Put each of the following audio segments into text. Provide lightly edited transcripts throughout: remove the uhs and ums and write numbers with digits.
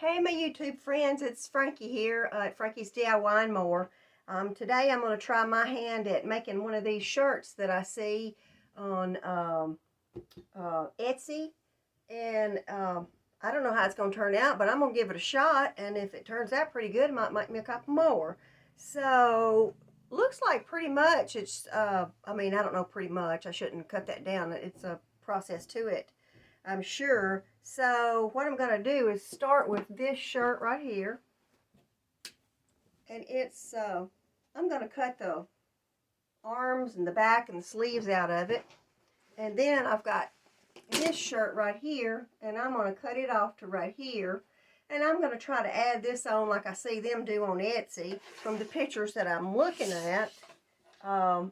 Hey my YouTube friends, it's Frankie here at Frankie's DIY and More. Today I'm going to try my hand at making one of these shirts that I see on Etsy. And I don't know how it's going to turn out, but I'm going to give it a shot. And if it turns out pretty good, it might make me a couple more. So, looks like pretty much it's, I don't know pretty much. I shouldn't cut that down. It's a process to it, I'm sure. So what I'm going to do is start with this shirt right here. And it's, I'm going to cut the arms and the back and the sleeves out of it. And then I've got this shirt right here, and I'm going to cut it off to right here. And I'm going to try to add this on like I see them do on Etsy from the pictures that I'm looking at.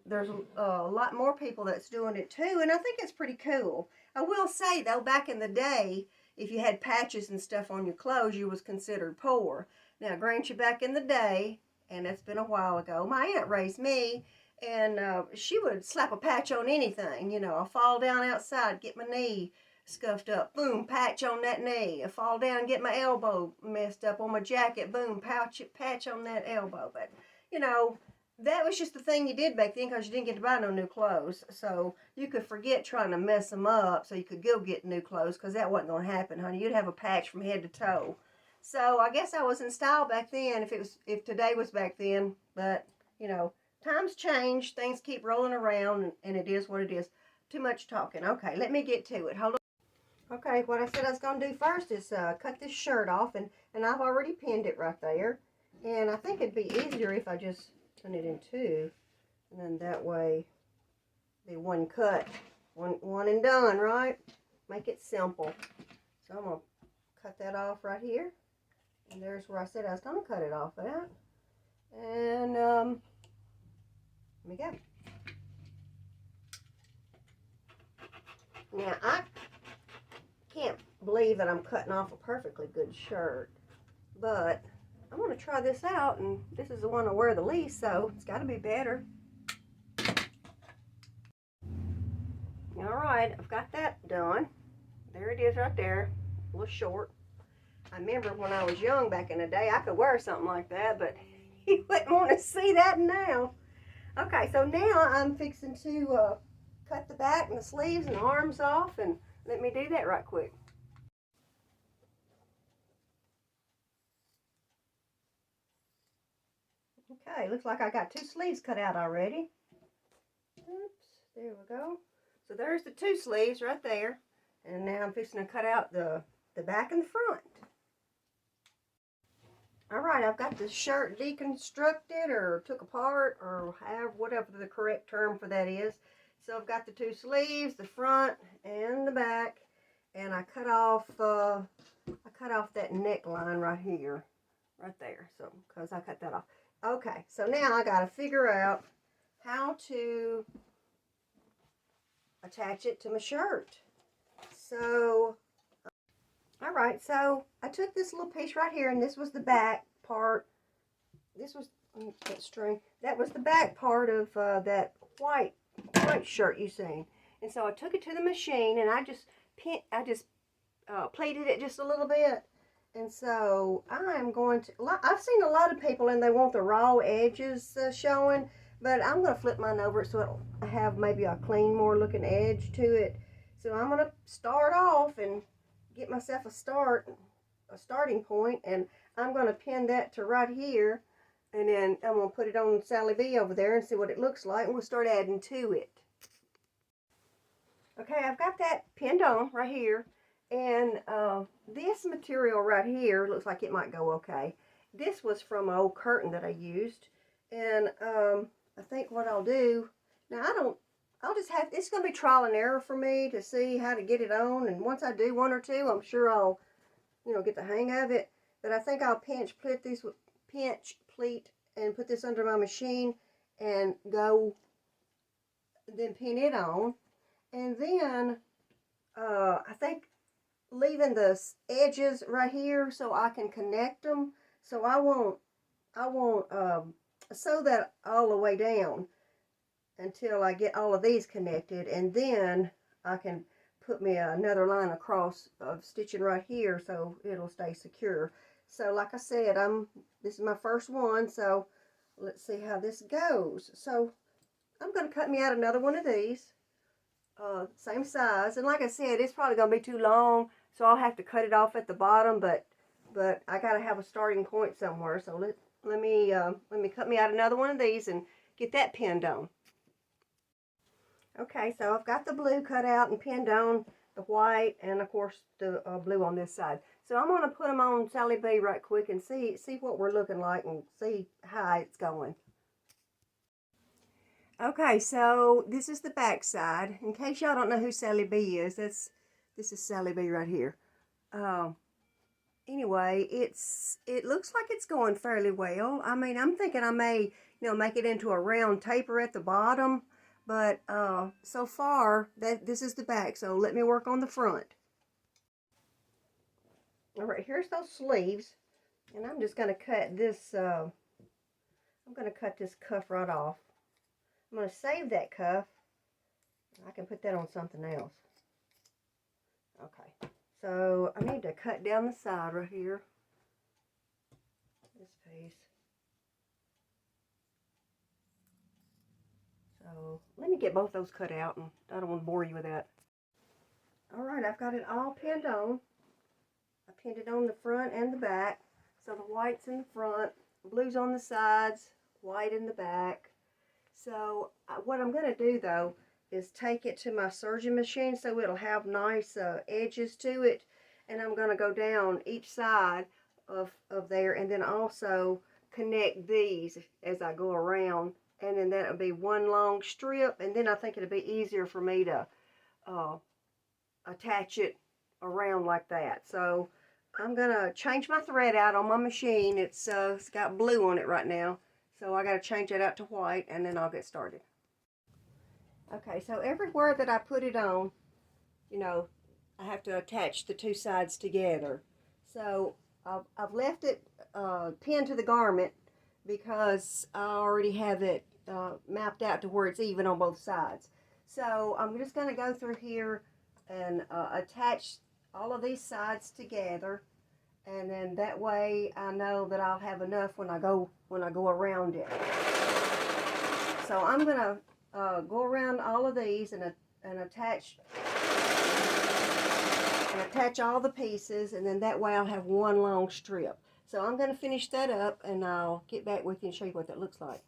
There's a lot more people that's doing it too, and I think it's pretty cool. I will say though, back in the day, if you had patches and stuff on your clothes, you was considered poor. Now, grant you, back in the day, and it's been a while ago, my aunt raised me, and she would slap a patch on anything. You know, I fall down outside, get my knee scuffed up, boom, patch on that knee. I fall down, get my elbow messed up on my jacket, boom, patch on that elbow. But, you know, that was just the thing you did back then because you didn't get to buy no new clothes. So you could forget trying to mess them up so you could go get new clothes, because that wasn't going to happen, honey. You'd have a patch from head to toe. So I guess I was in style back then, if today was back then. But, you know, times change. Things keep rolling around, and it is what it is. Too much talking. Okay, let me get to it. Hold on. Okay, what I said I was going to do first is cut this shirt off, and I've already pinned it right there. And I think it'd be easier if I just turn it in two, and then that way be one cut, one and done, right? Make it simple. So I'm gonna cut that off right here, and there's where I said I was gonna cut it off at. And let me go. Now I can't believe that I'm cutting off a perfectly good shirt, but I'm going to try this out, and this is the one I wear the least, so it's got to be better. Alright, I've got that done. There it is right there. A little short. I remember when I was young back in the day, I could wear something like that, but you wouldn't want to see that now. Okay, so now I'm fixing to cut the back and the sleeves and the arms off, and let me do that right quick. Okay, looks like I got two sleeves cut out already. Oops, there we go. So there's the two sleeves right there. And now I'm fixing to cut out the back and the front. Alright, I've got the shirt deconstructed or took apart, or whatever the correct term for that is. So I've got the two sleeves, the front and the back. And I cut off that neckline right here. Right there. So, because I cut that off. Okay, so now I got to figure out how to attach it to my shirt. So, all right, so I took this little piece right here, and this was the back part. This was that string. That was the back part of that white shirt you seen. And so I took it to the machine, and I just pleated it just a little bit. And so I'm going to, I've seen a lot of people and they want the raw edges showing, but I'm going to flip mine over so it'll have maybe a clean, more looking edge to it. So I'm going to start off and get myself a starting point, and I'm going to pin that to right here, and then I'm going to put it on Sally B over there and see what it looks like, and we'll start adding to it. Okay, I've got that pinned on right here. And this material right here looks like it might go okay. This was from an old curtain that I used. And I think what I'll do, now I'll just have, it's going to be trial and error for me to see how to get it on. And once I do one or two, I'm sure I'll, get the hang of it. But I think I'll pinch pleat and put this under my machine and then pin it on. And then I think leaving the edges right here so I can connect them. So I won't sew that all the way down until I get all of these connected, and then I can put me another line across of stitching right here so it'll stay secure. So like I said, this is my first one, so let's see how this goes. So I'm going to cut me out another one of these, same size, and like I said, it's probably going to be too long, so I'll have to cut it off at the bottom, but I got to have a starting point somewhere. So let me cut me out another one of these and get that pinned on. Okay, so I've got the blue cut out and pinned on, the white, and of course the blue on this side. So I'm going to put them on Sally B right quick and see what we're looking like and see how it's going. Okay, so this is the back side. In case y'all don't know who Sally B is, this is Sally B right here. Anyway, it looks like it's going fairly well. I mean, I'm thinking I may, make it into a round taper at the bottom, but so far this is the back. So let me work on the front. All right, here's those sleeves, and I'm just going to cut this. I'm going to cut this cuff right off. I'm going to save that cuff. I can put that on something else. Okay, so I need to cut down the side right here. This piece. So let me get both those cut out, and I don't want to bore you with that. All right, I've got it all pinned on. I pinned it on the front and the back. So the white's in the front, blue's on the sides, white in the back. So what I'm going to do though is take it to my serging machine so it'll have nice edges to it, and I'm going to go down each side of there, and then also connect these as I go around, and then that'll be one long strip, and then I think it'll be easier for me to attach it around like that. So I'm going to change my thread out on my machine. It's got blue on it right now. So I got to change it out to white, and then I'll get started. Okay, so everywhere that I put it on, I have to attach the two sides together. So I've left it pinned to the garment because I already have it mapped out to where it's even on both sides. So I'm just going to go through here and attach all of these sides together. And then that way I know that I'll have enough when I go around it. So I'm gonna go around all of these and attach all the pieces, and then that way I'll have one long strip. So I'm gonna finish that up, and I'll get back with you and show you what that looks like.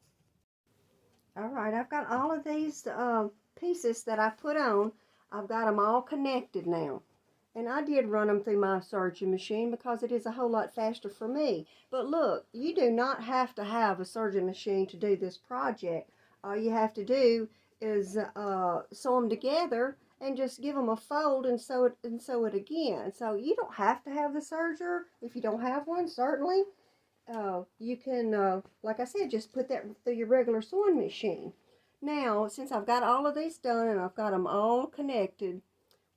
All right, I've got all of these pieces that I put on. I've got them all connected now. And I did run them through my serging machine because it is a whole lot faster for me. But look, you do not have to have a serging machine to do this project. All you have to do is sew them together and just give them a fold and sew it again. So you don't have to have the serger. If you don't have one, certainly you can, like I said, just put that through your regular sewing machine. Now, since I've got all of these done and I've got them all connected,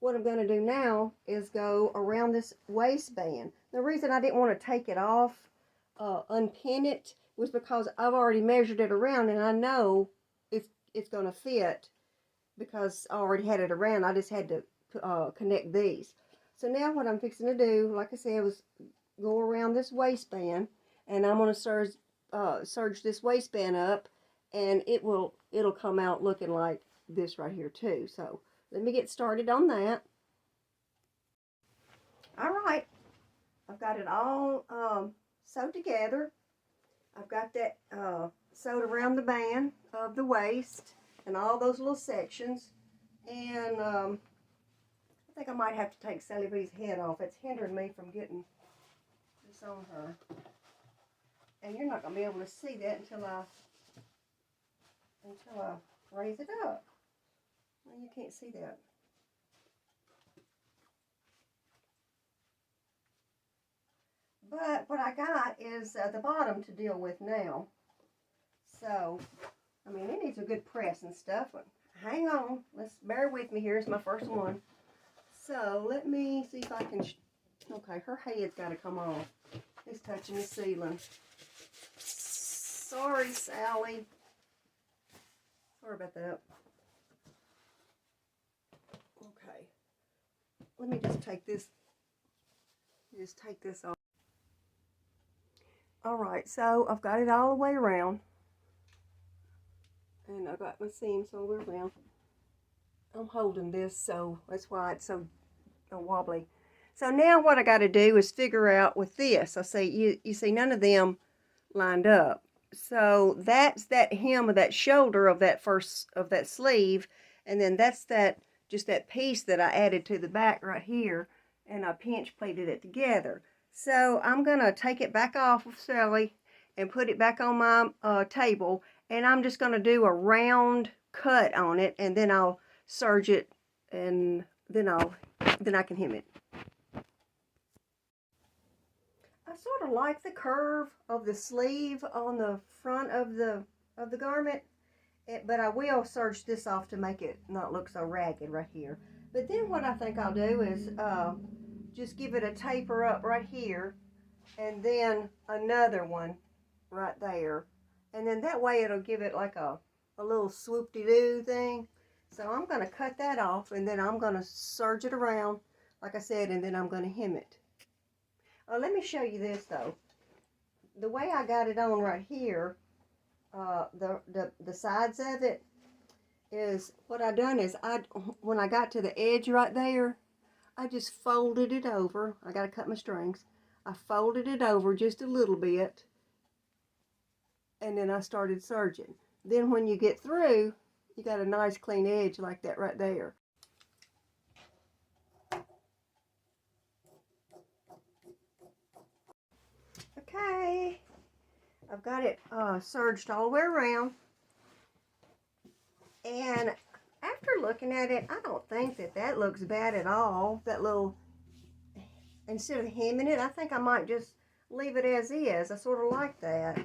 what I'm going to do now is go around this waistband. The reason I didn't want to take it off, unpin it, was because I've already measured it around and I know it's going to fit because I already had it around. I just had to connect these. So now what I'm fixing to do, like I said, was go around this waistband, and I'm going to serge this waistband up, and it'll come out looking like this right here too. So let me get started on that. All right, I've got it all sewed together. I've got that sewed around the band of the waist and all those little sections. And I think I might have to take Sally B's head off. It's hindering me from getting this on her. And you're not going to be able to see that until I raise it up. Well, you can't see that. But what I got is the bottom to deal with now. So, I mean, it needs a good press and stuff. But hang on. Let's bear with me. Here's my first one. So, let me see if I can... Okay, her head's got to come off. It's touching the ceiling. Sorry, Sally. Sorry about that. Okay. let me just take this off. All right, so I've got it all the way around. And I got my seams all the way around. I'm holding this, so that's why it's so wobbly. So now what I got to do is figure out with this. I see you see none of them lined up. So that's that hem of that shoulder of that sleeve, and then that's just that piece that I added to the back right here, and I pinch pleated it together. So I'm gonna take it back off of Sally and put it back on my table, and I'm just gonna do a round cut on it, and then I'll serge it, and then I can hem it. I sort of like the curve of the sleeve on the front of the garment, but I will serge this off to make it not look so ragged right here. But then what I think I'll do is just give it a taper up right here, and then another one right there, and then that way it'll give it like a little swoop-de-doo thing. So I'm going to cut that off, and then I'm going to serge it around, like I said, and then I'm going to hem it. Let me show you this though. The way I got it on right here, the sides of it, is what I done is when I got to the edge right there, I just folded it over. I got to cut my strings. I folded it over just a little bit, and then I started serging. Then when you get through, you got a nice clean edge like that right there. Okay, I've got it serged all the way around, and after looking at it, I don't think that looks bad at all. That little, instead of hemming it, I think I might just leave it as is. I sort of like that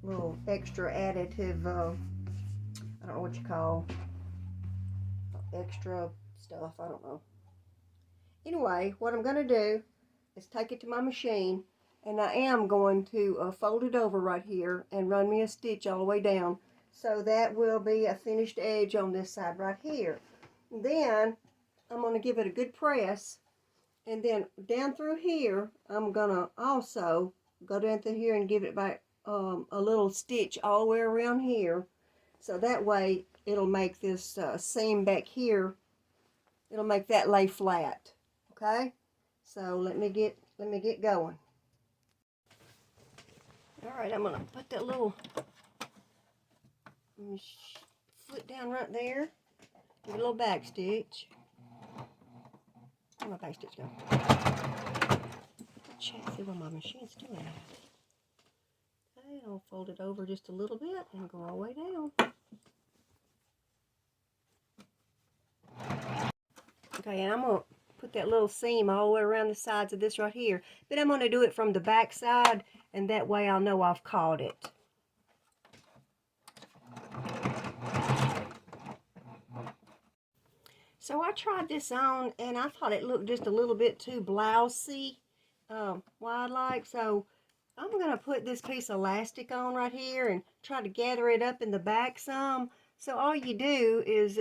little extra additive, I don't know what you call extra stuff, I don't know. Anyway, what I'm going to do is take it to my machine, and I am going to fold it over right here and run me a stitch all the way down. So that will be a finished edge on this side right here. Then I'm going to give it a good press, and then down through here I'm going to also go down through here and give it back a little stitch all the way around here. So that way it'll make this seam back here, it'll make that lay flat. Okay? So let me get going. Alright, I'm going to put that little foot down right there. Give it a little back stitch. Where'd my back stitch go? Check, see where my machine's doing that. Okay, I'll fold it over just a little bit and go all the way down. Okay, and I'm going to put that little seam all the way around the sides of this right here. But I'm going to do it from the back side, and that way I'll know I've caught it. So I tried this on, and I thought it looked just a little bit too blousey, wide-like. So I'm going to put this piece of elastic on right here and try to gather it up in the back some. So all you do is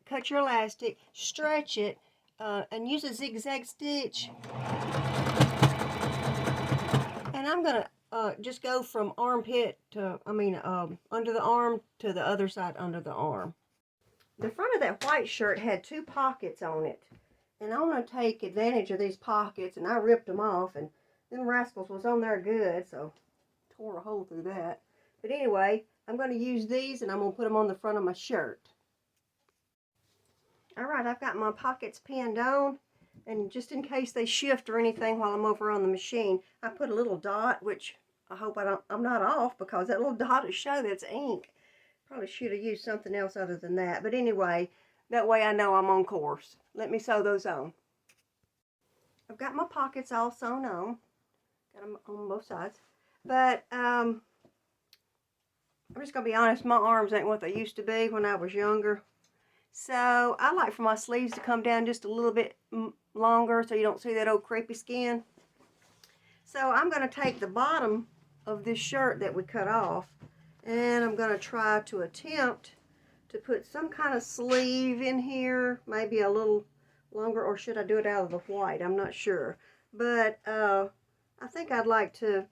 cut your elastic, stretch it, and use a zigzag stitch. And I'm going to just go from armpit to, under the arm to the other side under the arm. The front of that white shirt had 2 pockets on it. And I want to take advantage of these pockets, and I ripped them off, and them rascals was on there good, so tore a hole through that. But anyway, I'm going to use these, and I'm going to put them on the front of my shirt. Alright, I've got my pockets pinned on, and just in case they shift or anything while I'm over on the machine, I put a little dot, which I hope I'm not off, because that little dot will show that's ink. Probably should have used something else other than that. But anyway, that way I know I'm on course. Let me sew those on. I've got my pockets all sewn on. Got them on both sides. But I'm just going to be honest, my arms ain't what they used to be when I was younger. So I like for my sleeves to come down just a little bit longer so you don't see that old crepey skin. So I'm going to take the bottom of this shirt that we cut off, and I'm going to try to attempt to put some kind of sleeve in here, maybe a little longer, or should I do it out of the white? I'm not sure. But I think I'd like to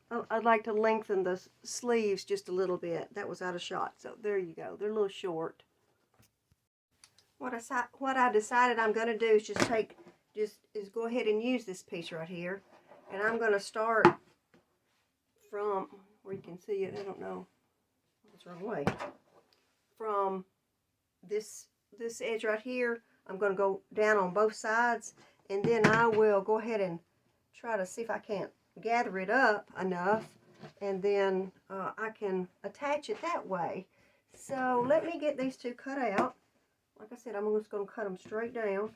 lengthen the sleeves just a little bit. That was out of shot, so there you go. They're a little short. What I decided I'm going to do is just go ahead and use this piece right here, and I'm going to start from where you can see it. I don't know. It's the wrong way. From this edge right here, I'm going to go down on both sides, and then I will go ahead and try to see if I can't gather it up enough, and then I can attach it that way. So let me get these two cut out. Like I said, I'm just going to cut them straight down.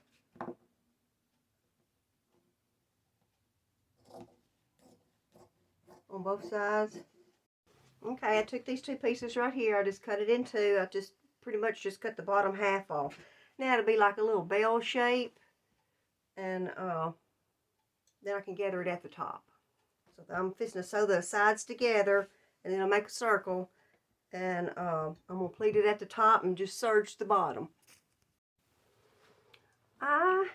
On both sides. Okay, I took these two pieces right here. I just cut it in two. I just pretty much just cut the bottom half off. Now it'll be like a little bell shape, and then I can gather it at the top. So I'm fixing to sew the sides together, and then I'll make a circle, and I'm going to pleat it at the top and just serge the bottom. I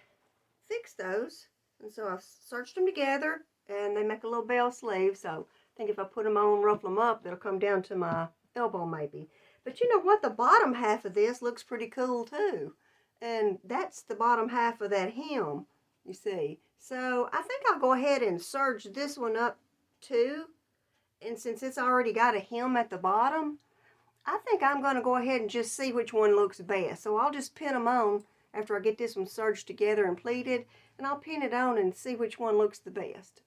fixed those, and so I've serged them together, and they make a little bell sleeve, so I think if I put them on, ruffle them up, they'll come down to my elbow maybe. But you know what? The bottom half of this looks pretty cool too, and that's the bottom half of that hem, you see. So I think I'll go ahead and serge this one up too, and since it's already got a hem at the bottom, I think I'm going to go ahead and just see which one looks best. So I'll just pin them on after I get this one serged together and pleated, and I'll pin it on and see which one looks the best.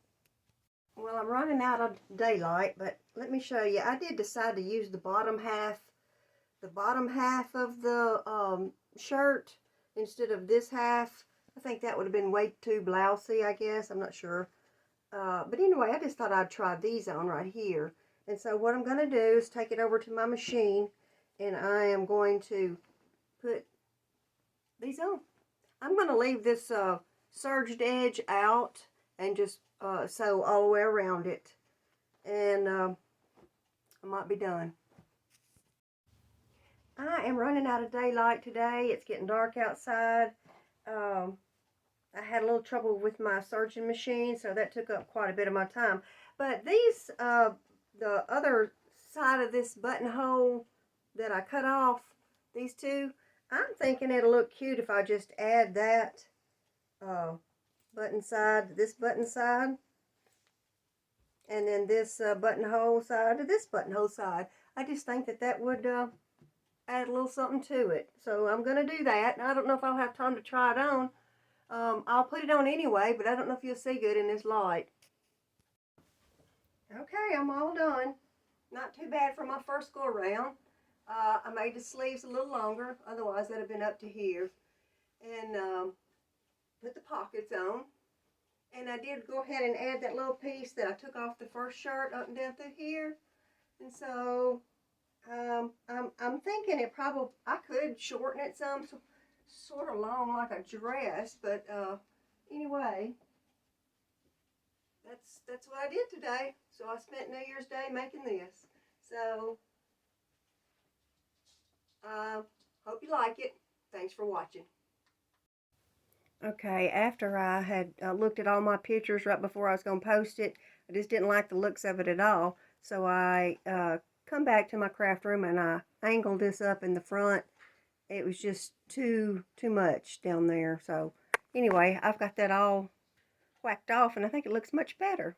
Well, I'm running out of daylight, but let me show you. I did decide to use the bottom half of the shirt instead of this half. I think that would have been way too blousy, I guess. I'm not sure. But anyway, I just thought I'd try these on right here. And so what I'm going to do is take it over to my machine, and I am going to put these on. I'm going to leave this serged edge out and just sew all the way around it, and I might be done. I am running out of daylight today. It's getting dark outside. I had a little trouble with my serging machine, so that took up quite a bit of my time. But these, the other side of this buttonhole that I cut off, these two, I'm thinking it'll look cute if I just add that button side to this button side, and then this buttonhole side to this buttonhole side. I just think that would add a little something to it. So I'm going to do that. I don't know if I'll have time to try it on. I'll put it on anyway, but I don't know if you'll see good in this light. Okay, I'm all done. Not too bad for my first go around. I made the sleeves a little longer, otherwise that'd have been up to here. And put the pockets on. And I did go ahead and add that little piece that I took off the first shirt up and down through here. And so I'm thinking I could shorten it some, so sort of long like a dress, but anyway, that's what I did today. So I spent New Year's Day making this. So hope you like it. Thanks for watching. Okay, after I had looked at all my pictures right before I was going to post it, I just didn't like the looks of it at all. So I come back to my craft room and I angled this up in the front. It was just too much down there. So anyway, I've got that all whacked off, and I think it looks much better.